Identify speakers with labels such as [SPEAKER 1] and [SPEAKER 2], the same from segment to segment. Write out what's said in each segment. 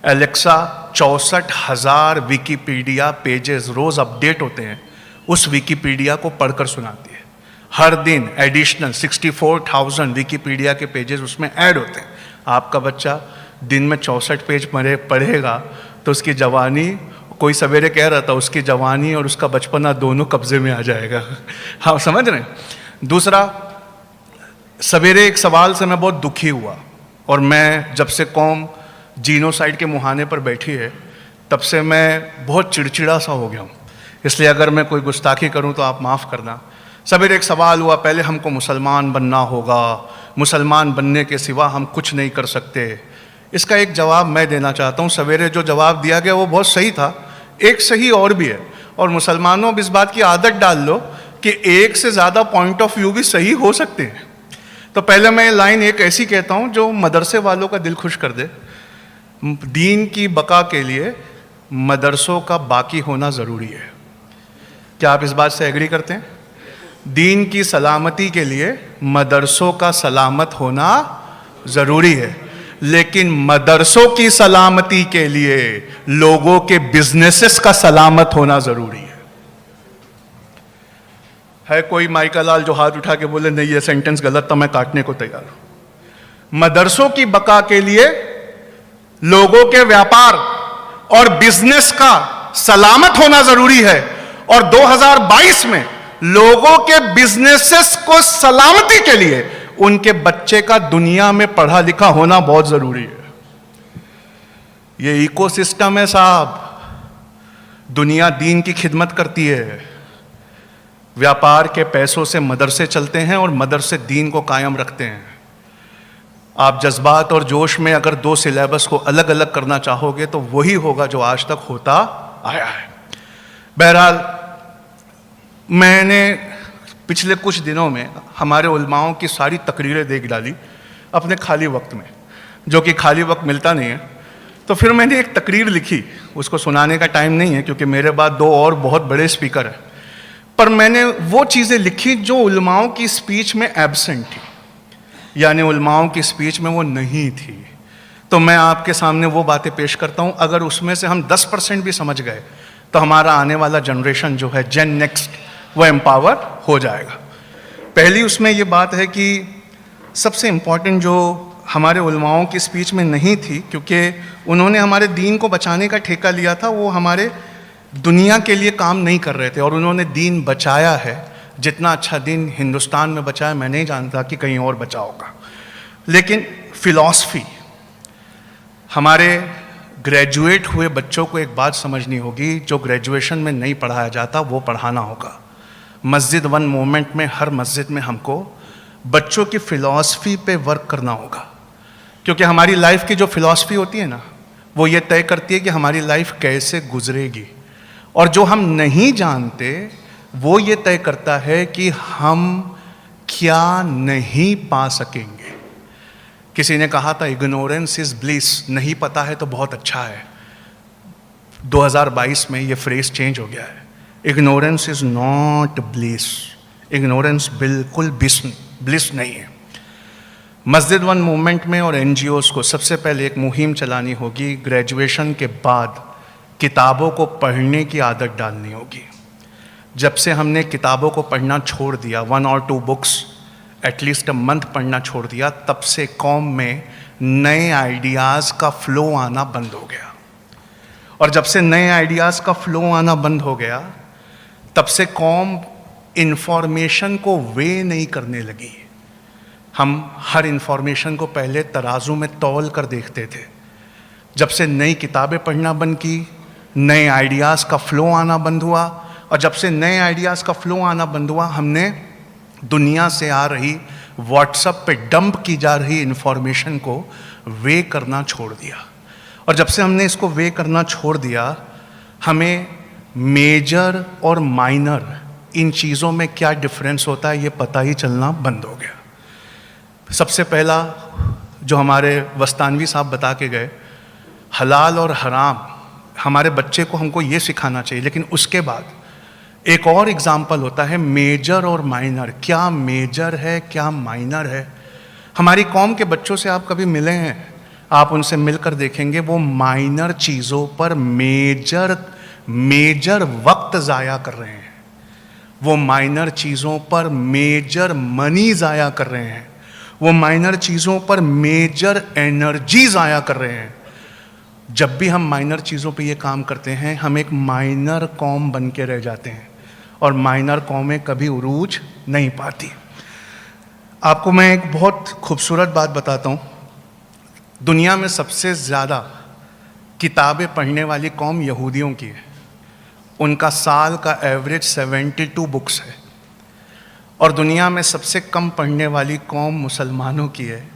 [SPEAKER 1] Alexa 64,000 Wikipedia pages रोज update होते हैं, उस विकीपीडिया को पढ़कर सुनाती है। हर दिन एडिशनल 64,000 विकीपीडिया के पेजेस उसमें ऐड होते हैं। आपका बच्चा दिन में 64 पेज पढ़ेगा तो उसकी जवानी, कोई सवेरे कह रहा था, उसकी जवानी और उसका बचपना दोनों कब्जे में आ जाएगा। हाँ, समझ रहे हैं। दूसरा, सवेरे एक सवाल से मैं बहुत दुखी हुआ, और मैं जब से कौम जीनोसाइड के मुहाने पर बैठी है तब से मैं बहुत चिड़चिड़ा सा हो गया हूँ। इसलिए अगर मैं कोई गुस्ताखी करूँ तो आप माफ़ करना। सवेरे एक सवाल हुआ, पहले हमको मुसलमान बनना होगा, मुसलमान बनने के सिवा हम कुछ नहीं कर सकते। इसका एक जवाब मैं देना चाहता हूँ। सवेरे जो जवाब दिया गया वो बहुत सही था, एक सही और भी है। और मुसलमानों अब इस बात की आदत डाल लो कि एक से ज़्यादा पॉइंट ऑफ व्यू भी सही हो सकते हैं। तो पहले मैं लाइन एक ऐसी कहता हूँ जो मदरसे वालों का दिल खुश कर दे। दीन की बका के लिए मदरसों का बाकी होना ज़रूरी है। क्या आप इस बात से एग्री करते हैं? दीन की सलामती के लिए मदरसों का सलामत होना ज़रूरी है, लेकिन मदरसों की सलामती के लिए लोगों के बिजनेसेस का सलामत होना ज़रूरी है कोई माइका लाल जो हाथ उठा के बोले नहीं ये सेंटेंस गलत था, मैं काटने को तैयार हूं। मदरसों की बका के लिए लोगों के व्यापार और बिजनेस का सलामत होना जरूरी है, और 2022 में लोगों के बिजनेसेस को सलामती के लिए उनके बच्चे का दुनिया में पढ़ा लिखा होना बहुत जरूरी है। ये इकोसिस्टम है साहब। दुनिया दीन की खिदमत करती है। व्यापार के पैसों से मदरसे चलते हैं और मदरसे दीन को कायम रखते हैं। आप जज्बात और जोश में अगर दो सिलेबस को अलग अलग करना चाहोगे तो वही होगा जो आज तक होता आया है। बहरहाल, मैंने पिछले कुछ दिनों में हमारे उलमाओं की सारी तकरीरें देख डाली अपने खाली वक्त में, जो कि खाली वक्त मिलता नहीं है। तो फिर मैंने एक तकरीर लिखी, उसको सुनाने का टाइम नहीं है क्योंकि मेरे बाद दो और बहुत बड़े स्पीकर हैं, पर मैंने वो चीज़ें लिखी जो उलमाओं की स्पीच में एब्सेंट थी, यानी उलमाओं की स्पीच में वो नहीं थी। तो मैं आपके सामने वो बातें पेश करता हूँ। अगर उसमें से हम 10% भी समझ गए तो हमारा आने वाला जनरेशन जो है, जेन नेक्स्ट, वो एम्पावर हो जाएगा। पहली उसमें ये बात है कि सबसे इम्पॉर्टेंट जो हमारे उलमाओं की स्पीच में नहीं थी, क्योंकि उन्होंने हमारे दीन को बचाने का ठेका लिया था, वो हमारे दुनिया के लिए काम नहीं कर रहे थे, और उन्होंने दीन बचाया है। जितना अच्छा दीन हिंदुस्तान में बचा है मैं नहीं जानता कि कहीं और बचा होगा। लेकिन फिलॉसफी, हमारे ग्रेजुएट हुए बच्चों को एक बात समझनी होगी, जो ग्रेजुएशन में नहीं पढ़ाया जाता वो पढ़ाना होगा। मस्जिद वन मूवमेंट में हर मस्जिद में हमको बच्चों की फ़िलॉसफी पे वर्क करना होगा, क्योंकि हमारी लाइफ की जो फ़िलॉसफी होती है ना, वो ये तय करती है कि हमारी लाइफ कैसे गुजरेगी, और जो हम नहीं जानते वो ये तय करता है कि हम क्या नहीं पा सकेंगे। किसी ने कहा था इग्नोरेंस इज ब्लिस, नहीं पता है तो बहुत अच्छा है। 2022 में ये फ्रेज चेंज हो गया है। Ignorance is not bliss, ignorance बिल्कुल ब्लिस नहीं है। मस्जिद वन मूवमेंट में और NGOs को सबसे पहले एक मुहिम चलानी होगी। ग्रेजुएशन के बाद किताबों को पढ़ने की आदत डालनी होगी। जब से हमने किताबों को पढ़ना छोड़ दिया, 1 और 2 बुक्स एटलीस्ट अ मंथ पढ़ना छोड़ दिया, तब से कौम में नए आइडियाज़ का फ्लो आना बंद हो गया। और जब से नए आइडियाज़ का फ्लो आना बंद हो गया, तब से कौम इंफॉर्मेशन को वे नहीं करने लगी। हम हर इंफॉर्मेशन को पहले तराजू में तौल कर देखते थे। जब से नई किताबें पढ़ना बंद की, नए आइडियाज़ का फ्लो आना बंद हुआ, और जब से नए आइडियाज़ का फ्लो आना बंद हुआ, हमने दुनिया से आ रही, व्हाट्सएप पे डंप की जा रही इंफॉर्मेशन को वे करना छोड़ दिया। और जब से हमने इसको वे करना छोड़ दिया, हमें मेजर और माइनर इन चीज़ों में क्या डिफरेंस होता है ये पता ही चलना बंद हो गया। सबसे पहला जो हमारे वस्तानवी साहब बता के गए, हलाल और हराम, हमारे बच्चे को हमको ये सिखाना चाहिए। लेकिन उसके बाद एक और एग्जाम्पल होता है मेजर और माइनर। क्या मेजर है, क्या माइनर है? हमारी कौम के बच्चों से आप कभी मिले हैं? आप उनसे मिलकर देखेंगे वो माइनर चीज़ों पर मेजर वक्त ज़ाया कर रहे हैं, वो माइनर चीज़ों पर मेजर मनी ज़ाया कर रहे हैं, वो माइनर चीज़ों पर मेजर एनर्जी ज़ाया कर रहे हैं। जब भी हम माइनर चीज़ों पे ये काम करते हैं, हम एक माइनर कौम बन के रह जाते हैं और माइनर कौमें कभी उरूज नहीं पाती। आपको मैं एक बहुत खूबसूरत बात बताता हूँ। दुनिया में सबसे ज़्यादा किताबें पढ़ने वाली कौम यहूदियों की है। उनका साल का एवरेज 72 बुक्स है। और दुनिया में सबसे कम पढ़ने वाली कौम मुसलमानों की है।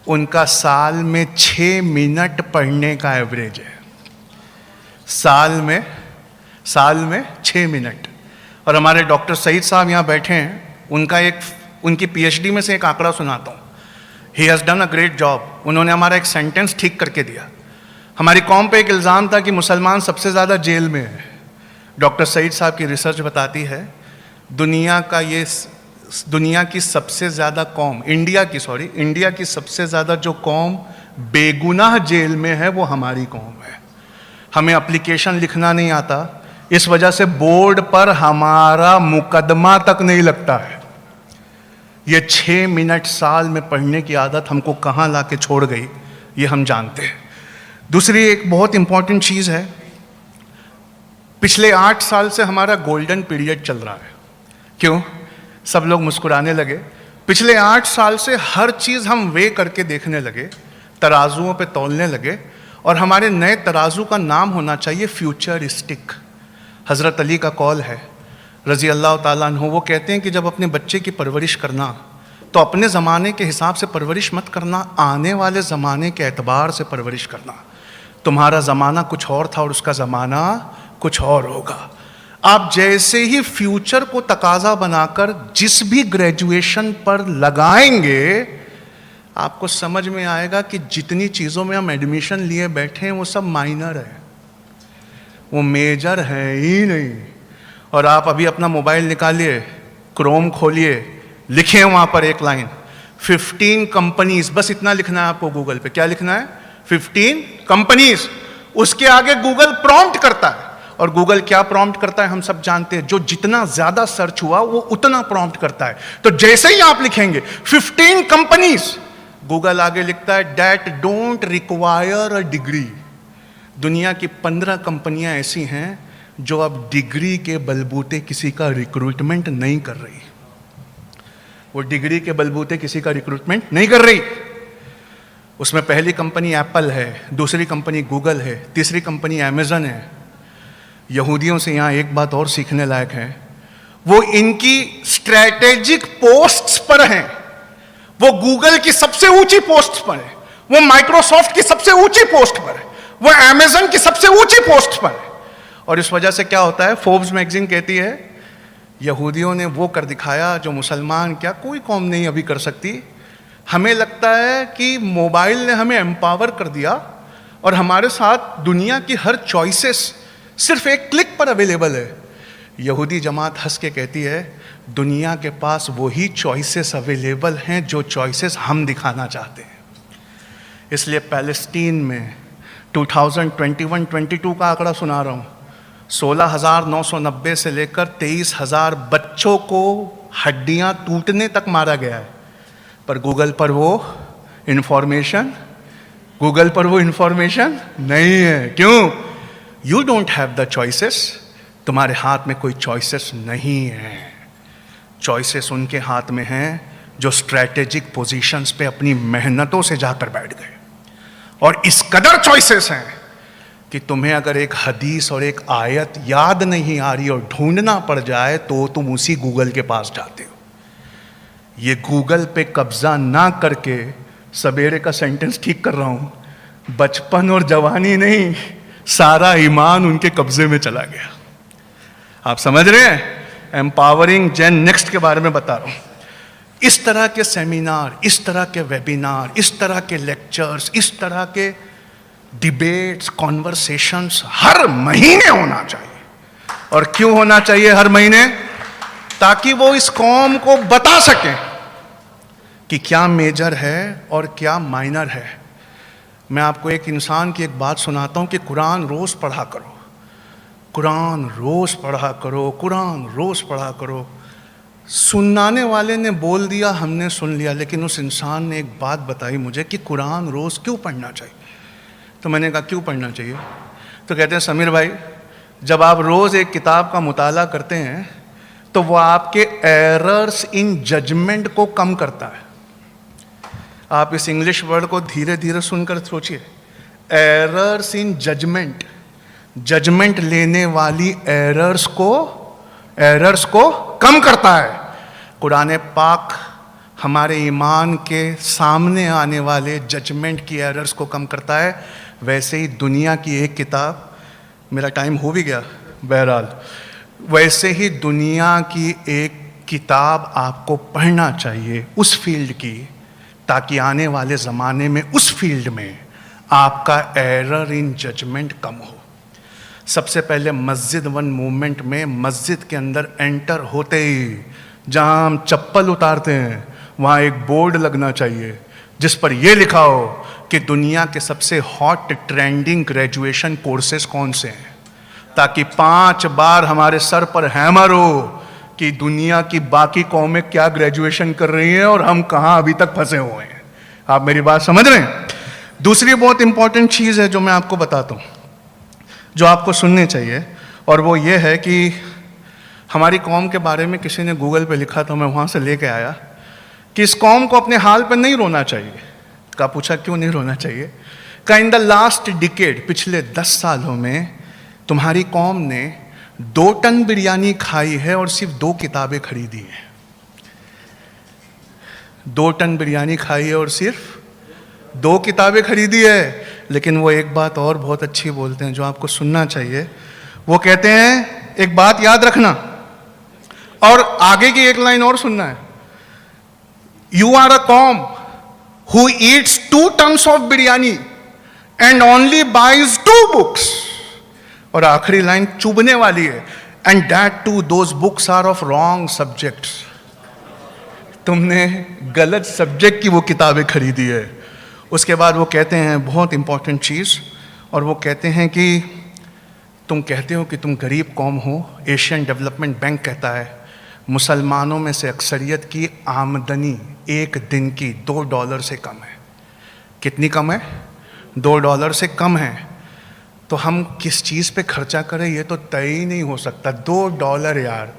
[SPEAKER 1] उनका साल में 6 मिनट पढ़ने का एवरेज है। साल में 6 मिनट। और हमारे डॉक्टर सईद साहब यहाँ बैठे हैं, उनकी पीएचडी में से एक आंकड़ा सुनाता हूँ। He has done a great job. उन्होंने हमारा एक सेंटेंस ठीक करके दिया। हमारी कौम पे एक इल्ज़ाम था कि मुसलमान सबसे ज़्यादा जेल में है। डॉक्टर सईद साहब की रिसर्च बताती है दुनिया की सबसे ज़्यादा कौम, इंडिया की सबसे ज़्यादा जो कौम बेगुनाह जेल में है वो हमारी कौम है। हमें एप्लीकेशन लिखना नहीं आता, इस वजह से बोर्ड पर हमारा मुकदमा तक नहीं लगता है। ये 6 मिनट साल में पढ़ने की आदत हमको कहाँ ला के छोड़ गई, ये हम जानते हैं। दूसरी एक बहुत इंपॉर्टेंट चीज़ है, पिछले 8 साल से हमारा गोल्डन पीरियड चल रहा है। क्यों? सब लोग मुस्कुराने लगे। पिछले 8 साल से हर चीज़ हम वे करके देखने लगे, तराजुओं पे तौलने लगे, और हमारे नए तराजू का नाम होना चाहिए फ्यूचरिस्टिक। हज़रत अली का कौल है रज़ी अल्लाह ताला अन्हु, वो कहते हैं कि जब अपने बच्चे की परवरिश करना तो अपने ज़माने के हिसाब से परवरिश मत करना, आने वाले ज़माने के एतबार से परवरिश करना। तुम्हारा ज़माना कुछ और था और उसका ज़माना कुछ और होगा। आप जैसे ही फ्यूचर को तकाजा बनाकर जिस भी ग्रेजुएशन पर लगाएंगे, आपको समझ में आएगा कि जितनी चीज़ों में हम एडमिशन लिए बैठे हैं वो सब माइनर है, वो मेजर है ही नहीं। और आप अभी अपना मोबाइल निकालिए, क्रोम खोलिए, लिखें वहाँ पर एक लाइन 15 कंपनीज, बस इतना लिखना है आपको गूगल पे। क्या लिखना है? 15 कंपनीज। उसके आगे गूगल प्रॉम्प्ट करता है, और गूगल क्या प्रॉम्प्ट करता है हम सब जानते हैं। जो जितना ज्यादा सर्च हुआ वो उतना प्रॉम्प्ट करता है। तो जैसे ही आप लिखेंगे 15 कंपनीज, गूगल आगे लिखता है that don't require a degree. दुनिया की 15 कंपनियां ऐसी हैं जो अब डिग्री के बलबूते किसी का रिक्रूटमेंट नहीं कर रही। वो डिग्री के बलबूते किसी का रिक्रूटमेंट नहीं कर रही। उसमें पहली कंपनी एप्पल है, दूसरी कंपनी गूगल है, तीसरी कंपनी अमेजन है। यहूदियों से यहाँ एक बात और सीखने लायक है, वो इनकी स्ट्रैटेजिक पोस्ट्स पर हैं। वो गूगल की सबसे ऊंची पोस्ट पर है, वो माइक्रोसॉफ्ट की सबसे ऊंची पोस्ट पर है, वो अमेजन की सबसे ऊंची पोस्ट पर है। और इस वजह से क्या होता है, फोर्ब्स मैगजीन कहती है यहूदियों ने वो कर दिखाया जो मुसलमान क्या कोई कौम नहीं अभी कर सकती। हमें लगता है कि मोबाइल ने हमें एम्पावर कर दिया और हमारे साथ दुनिया की हर चॉइसेस सिर्फ एक क्लिक पर अवेलेबल है। यहूदी जमात हंस के कहती है दुनिया के पास वही चॉइसेस अवेलेबल हैं जो चॉइसेस हम दिखाना चाहते हैं। इसलिए पैलेस्टीन में 2021-22 का आंकड़ा सुना रहा हूँ, 16,990 से लेकर 23,000 बच्चों को हड्डियाँ टूटने तक मारा गया है। पर गूगल पर वो इंफॉर्मेशन नहीं है। क्यों? You don't have the choices. तुम्हारे हाथ में कोई चॉइसेस नहीं है। चॉइसेस उनके हाथ में हैं जो स्ट्रैटेजिक पोजीशंस पे अपनी मेहनतों से जाकर बैठ गए। और इस कदर चॉइसेस हैं कि तुम्हें अगर एक हदीस और एक आयत याद नहीं आ रही और ढूंढना पड़ जाए तो तुम उसी गूगल के पास जाते हो। ये गूगल पे कब्जा ना करके, सवेरे का सेंटेंस ठीक कर रहा हूं, बचपन और जवानी नहीं, सारा ईमान उनके कब्जे में चला गया। आप समझ रहे हैं? एम्पावरिंग जेन नेक्स्ट के बारे में बता रहा हूं। इस तरह के सेमिनार, इस तरह के वेबिनार, इस तरह के लेक्चर्स, इस तरह के डिबेट्स, कॉन्वर्सेशंस हर महीने होना चाहिए। और क्यों होना चाहिए हर महीने? ताकि वो इस कौम को बता सकें कि क्या मेजर है और क्या माइनर है। मैं आपको एक इंसान की एक बात सुनाता हूँ कि कुरान रोज़ पढ़ा करो, कुरान रोज़ पढ़ा करो, कुरान रोज़ पढ़ा करो। सुनाने वाले ने बोल दिया, हमने सुन लिया, लेकिन उस इंसान ने एक बात बताई मुझे कि कुरान रोज़ क्यों पढ़ना चाहिए। तो मैंने कहा क्यों पढ़ना चाहिए? तो कहते हैं समीर भाई, जब आप रोज़ एक किताब का मुताला करते हैं तो वो आपके एरर्स इन जजमेंट को कम करता है। आप इस इंग्लिश वर्ड को धीरे धीरे सुनकर सोचिए, एरर्स इन जजमेंट, जजमेंट लेने वाली एरर्स को कम करता है। कुरान पाक हमारे ईमान के सामने आने वाले जजमेंट की एरर्स को कम करता है। वैसे ही दुनिया की एक किताब, मेरा टाइम हो भी गया बहरहाल, वैसे ही दुनिया की एक किताब आपको पढ़ना चाहिए उस फील्ड की, ताकि आने वाले ज़माने में उस फील्ड में आपका एरर इन जजमेंट कम हो। सबसे पहले मस्जिद वन मूवमेंट में मस्जिद के अंदर एंटर होते ही जहाँ हम चप्पल उतारते हैं वहाँ एक बोर्ड लगना चाहिए जिस पर यह लिखा हो कि दुनिया के सबसे हॉट ट्रेंडिंग ग्रेजुएशन कोर्सेज कौन से हैं, ताकि 5 बार हमारे सर पर हैमर हो कि दुनिया की बाकी कौमें क्या ग्रेजुएशन कर रही हैं और हम कहाँ अभी तक फंसे हुए हैं। आप मेरी बात समझ रहे हैं? दूसरी बहुत इंपॉर्टेंट चीज़ है जो मैं आपको बताता हूँ, जो आपको सुननी चाहिए, और वो ये है कि हमारी कौम के बारे में किसी ने गूगल पे लिखा था, मैं वहाँ से लेके आया कि इस कौम को अपने हाल पर नहीं रोना चाहिए। का पूछा क्यों नहीं रोना चाहिए? का इन द लास्ट डिकेड, पिछले 10 सालों में तुम्हारी कौम ने 2 टन बिरयानी खाई है और सिर्फ 2 किताबें खरीदी हैं। 2 टन बिरयानी खाई है और सिर्फ 2 किताबें खरीदी है। लेकिन वो एक बात और बहुत अच्छी बोलते हैं जो आपको सुनना चाहिए। वो कहते हैं, एक बात याद रखना और आगे की एक लाइन और सुनना है, you are a cow who eats 2 tons of biryani and only buys 2 books. और आखिरी लाइन चुभने वाली है, and that too those books are of wrong subjects. तुमने गलत सब्जेक्ट की वो किताबें खरीदी है। उसके बाद वो कहते हैं बहुत इंपॉर्टेंट चीज़, और वो कहते हैं कि तुम कहते हो कि तुम गरीब कौम हो। एशियन डेवलपमेंट बैंक कहता है मुसलमानों में से अक्सरियत की आमदनी एक दिन की $2 से कम है। कितनी कम है? $2 से कम है। तो हम किस चीज़ पे खर्चा करें ये तो तय ही नहीं हो सकता। $2 यार,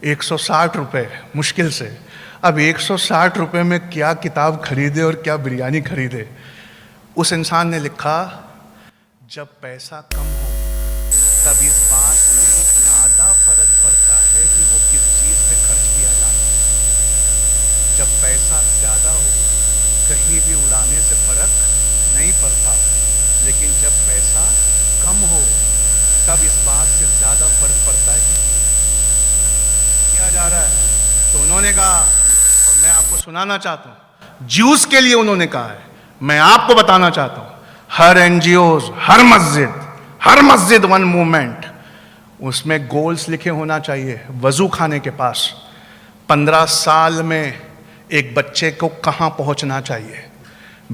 [SPEAKER 1] 160 रुपये मुश्किल से। अब 160 रुपये में क्या किताब खरीदे और क्या बिरयानी खरीदे। उस इंसान ने लिखा, जब पैसा कम हो तब इस बात से ज़्यादा फर्क पड़ता है कि वो किस चीज़ पे खर्च किया जा रहा है। जब पैसा ज़्यादा हो कहीं भी उड़ाने से फर्क नहीं पड़ता, लेकिन जब पैसा कम हो तब इस बात से ज़्यादा फर्क पड़ता है कि किया जा रहा है। तो उन्होंने कहा, और मैं आपको सुनाना चाहता हूँ, ज्यूस के लिए उन्होंने कहा है, मैं आपको बताना चाहता हूँ, हर एनजीओज, हर मस्जिद वन मूवमेंट, उसमें गोल्स लिखे होना चाहिए। वजू खाने के पास 15 साल में एक बच्चे को कहाँ पहुँचना चाहिए,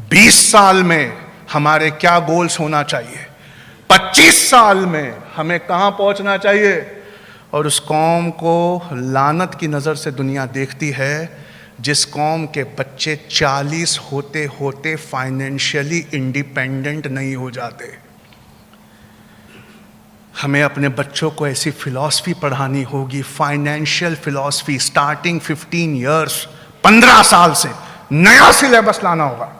[SPEAKER 1] 20 साल में हमारे क्या गोल्स होना चाहिए, 25 साल में हमें कहाँ पहुँचना चाहिए। और उस कौम को लानत की नज़र से दुनिया देखती है जिस कौम के बच्चे 40 होते होते फाइनेंशियली इंडिपेंडेंट नहीं हो जाते। हमें अपने बच्चों को ऐसी फिलॉसफी पढ़ानी होगी, फाइनेंशियल फिलॉसफी, स्टार्टिंग 15 ईयर्स, 15 साल से नया सिलेबस लाना होगा,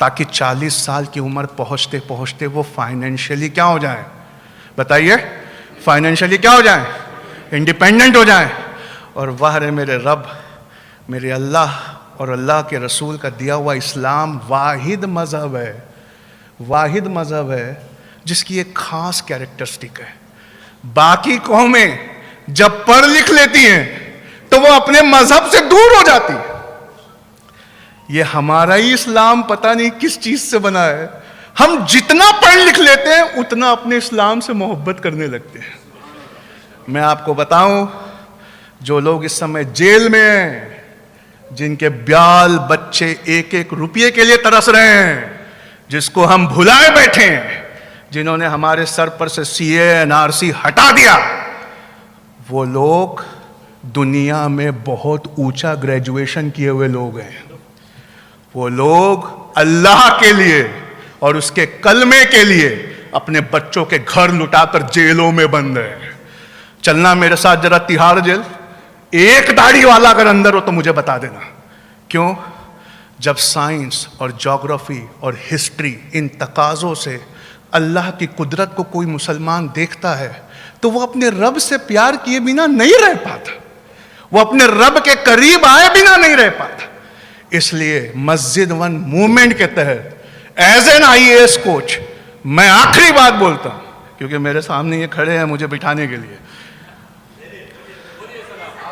[SPEAKER 1] ताकि 40 साल की उम्र पहुँचते पहुँचते वो फाइनेंशियली क्या हो जाए? बताइए, फाइनेंशियली क्या हो जाए? इंडिपेंडेंट हो जाए। और वाह रे मेरे रब, मेरे अल्लाह और अल्लाह के रसूल का दिया हुआ इस्लाम वाहिद मज़हब है, वाहिद मज़हब है जिसकी एक ख़ास कैरेक्टरिस्टिक है। बाकी कौमें जब पढ़ लिख लेती हैं तो वो अपने मज़हब से दूर हो जाती है। ये हमारा ही इस्लाम पता नहीं किस चीज़ से बना है, हम जितना पढ़ लिख लेते हैं उतना अपने इस्लाम से मोहब्बत करने लगते हैं। मैं आपको बताऊं, जो लोग इस समय जेल में हैं, जिनके ब्याल बच्चे 1-1 रुपये के लिए तरस रहे हैं, जिसको हम भुलाए बैठे हैं, जिन्होंने हमारे सर पर से सीए एनआरसी हटा दिया, वो लोग दुनिया में बहुत ऊंचा ग्रेजुएशन किए हुए लोग हैं। वो लोग अल्लाह के लिए और उसके कलमे के लिए अपने बच्चों के घर लुटाकर जेलों में बंद है। चलना मेरे साथ जरा तिहाड़ जेल। एक दाढ़ी वाला अगर अंदर हो तो मुझे बता देना क्यों। जब साइंस और ज्योग्राफी और हिस्ट्री इन तकाजों से अल्लाह की कुदरत को कोई मुसलमान देखता है तो वो अपने रब से प्यार किए बिना नहीं रह पाता, वो अपने रब के करीब आए बिना नहीं रह पाता। इसलिए मस्जिद वन मूवमेंट के तहत एज एन आईएएस कोच मैं आखिरी बात बोलता हूं, क्योंकि मेरे सामने ये खड़े हैं मुझे बिठाने के लिए।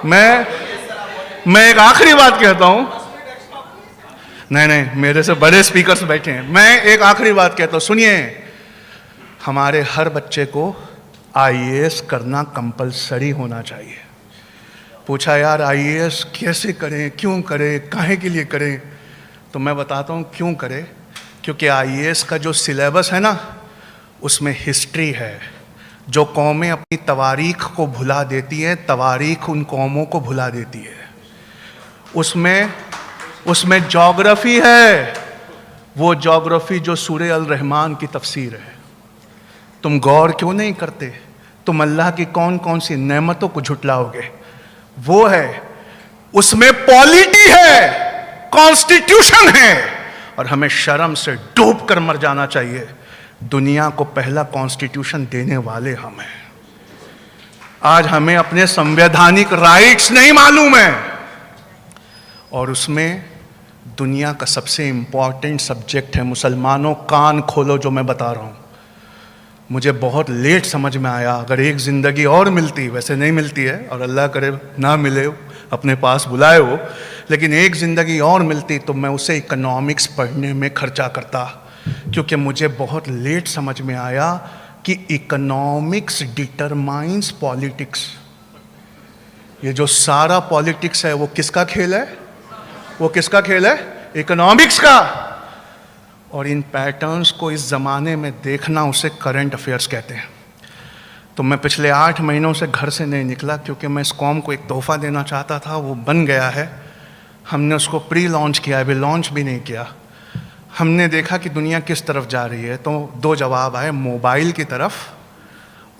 [SPEAKER 1] मैं एक आखिरी बात कहता हूं। नहीं, मेरे से बड़े स्पीकर्स बैठे हैं। मैं एक आखिरी बात कहता हूं, सुनिए। हमारे हर बच्चे को आईएएस करना कंपलसरी होना चाहिए। पूछा यार आईएएस कैसे करें, क्यों करें, काहे के लिए करें? तो मैं बताता हूँ क्यों करें। क्योंकि आईएएस का जो सिलेबस है ना, उसमें हिस्ट्री है। जो कौमें अपनी तवारीख को भुला देती हैं, तवारीख उन कौमों को भुला देती है। उसमें ज्योग्राफी है, वो ज्योग्राफी जो सूरह अल रहमान की तफसीर है। तुम गौर क्यों नहीं करते? तुम अल्लाह की कौन कौन सी नेमतों को झुटलाओगे? वो है। उसमें पॉलिटी है, कॉन्स्टिट्यूशन है, और हमें शर्म से डूब कर मर जाना चाहिए। दुनिया को पहला कॉन्स्टिट्यूशन देने वाले हम हैं। आज हमें अपने संवैधानिक राइट्स नहीं मालूम है, और उसमें दुनिया का सबसे इंपॉर्टेंट सब्जेक्ट है। मुसलमानों कान खोलो जो मैं बता रहा हूँ। मुझे बहुत लेट समझ में आया। अगर एक ज़िंदगी और मिलती, वैसे नहीं मिलती है और अल्लाह करे ना मिले, अपने पास बुलाए हो, लेकिन एक ज़िंदगी और मिलती तो मैं उसे इकोनॉमिक्स पढ़ने में खर्चा करता। क्योंकि मुझे बहुत लेट समझ में आया कि इकोनॉमिक्स डिटरमाइंस पॉलिटिक्स। ये जो सारा पॉलिटिक्स है वो किसका खेल है? वो किसका खेल है? इकोनॉमिक्स का। और इन पैटर्न्स को इस ज़माने में देखना, उसे करंट अफेयर्स कहते हैं। तो मैं पिछले 8 महीनों से घर से नहीं निकला, क्योंकि मैं इस कौम को एक तोहफ़ा देना चाहता था। वो बन गया है। हमने उसको प्री लॉन्च किया, अभी लॉन्च भी नहीं किया। हमने देखा कि दुनिया किस तरफ जा रही है, तो 2 जवाब आए, मोबाइल की तरफ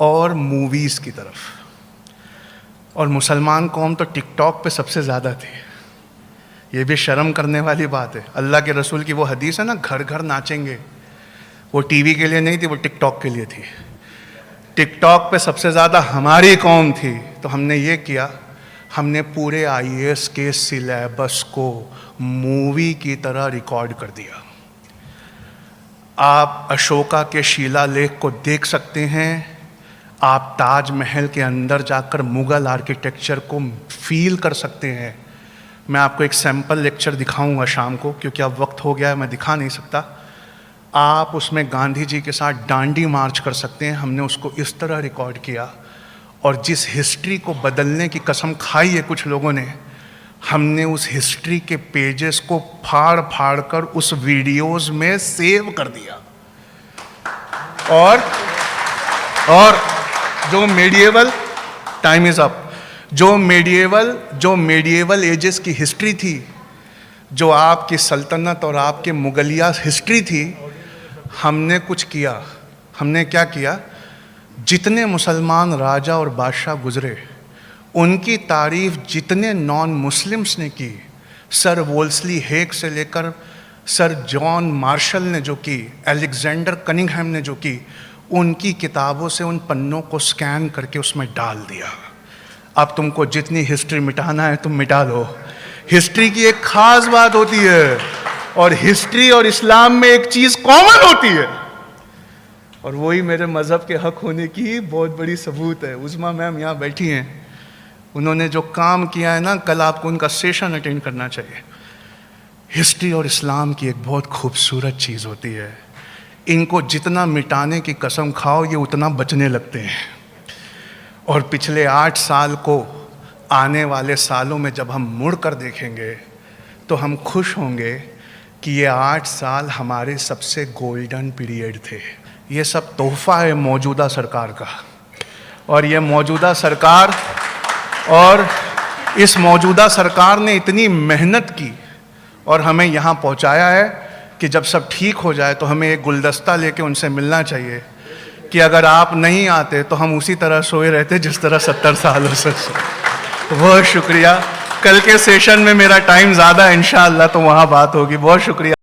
[SPEAKER 1] और मूवीज़ की तरफ। और मुसलमान कौम तो टिकटॉक पे सबसे ज़्यादा थी। ये भी शर्म करने वाली बात है। अल्लाह के रसूल की वो हदीस है ना, घर घर नाचेंगे। वो टीवी के लिए नहीं थी, वो टिकटॉक के लिए थी। टिकटॉक पे सबसे ज़्यादा हमारी कौम थी। तो हमने ये किया, हमने पूरे आईएएस के सिलेबस को मूवी की तरह रिकॉर्ड कर दिया। आप अशोका के शिलालेख को देख सकते हैं। आप ताजमहल के अंदर जाकर मुग़ल आर्किटेक्चर को फील कर सकते हैं। मैं आपको एक सैम्पल लेक्चर दिखाऊंगा शाम को, क्योंकि अब वक्त हो गया है, मैं दिखा नहीं सकता। आप उसमें गांधी जी के साथ डांडी मार्च कर सकते हैं। हमने उसको इस तरह रिकॉर्ड किया। और जिस हिस्ट्री को बदलने की कसम खाई है कुछ लोगों ने, हमने उस हिस्ट्री के पेजेस को फाड़ फाड़ कर उस वीडियोस में सेव कर दिया। और जो मेडिएवल, टाइम इज अप, जो मेडिएवल एजेस की हिस्ट्री थी, जो आपकी सल्तनत और आपके मुगलिया हिस्ट्री थी, हमने कुछ किया। हमने क्या किया? जितने मुसलमान राजा और बादशाह गुजरे, उनकी तारीफ जितने नॉन मुस्लिम्स ने की, सर वोल्सली हेग से लेकर सर जॉन मार्शल ने जो की, अलेक्जेंडर कनिंघम ने जो की, उनकी किताबों से उन पन्नों को स्कैन करके उसमें डाल दिया। अब तुमको जितनी हिस्ट्री मिटाना है तुम मिटा लो। हिस्ट्री की एक खास बात होती है, और हिस्ट्री और इस्लाम में एक चीज़ कॉमन होती है, और वही मेरे मज़हब के हक होने की बहुत बड़ी सबूत है। उज़मा मैम यहाँ बैठी हैं, उन्होंने जो काम किया है ना, कल आपको उनका सेशन अटेंड करना चाहिए। हिस्ट्री और इस्लाम की एक बहुत खूबसूरत चीज़ होती है। इनको जितना मिटाने की कसम खाओ, ये उतना बचने लगते हैं। और पिछले 8 साल को आने वाले सालों में जब हम मुड़ कर देखेंगे तो हम खुश होंगे कि ये 8 साल हमारे सबसे गोल्डन पीरियड थे। ये सब तोहफा है मौजूदा सरकार का, और ये मौजूदा सरकार और इस मौजूदा सरकार ने इतनी मेहनत की और हमें यहाँ पहुँचाया है कि जब सब ठीक हो जाए तो हमें एक गुलदस्ता लेके उनसे मिलना चाहिए कि अगर आप नहीं आते तो हम उसी तरह सोए रहते जिस तरह 70 सालों से सोए। बहुत शुक्रिया। कल के सेशन में मेरा टाइम ज़्यादा है इंशाअल्लाह, तो वहाँ बात होगी। बहुत शुक्रिया।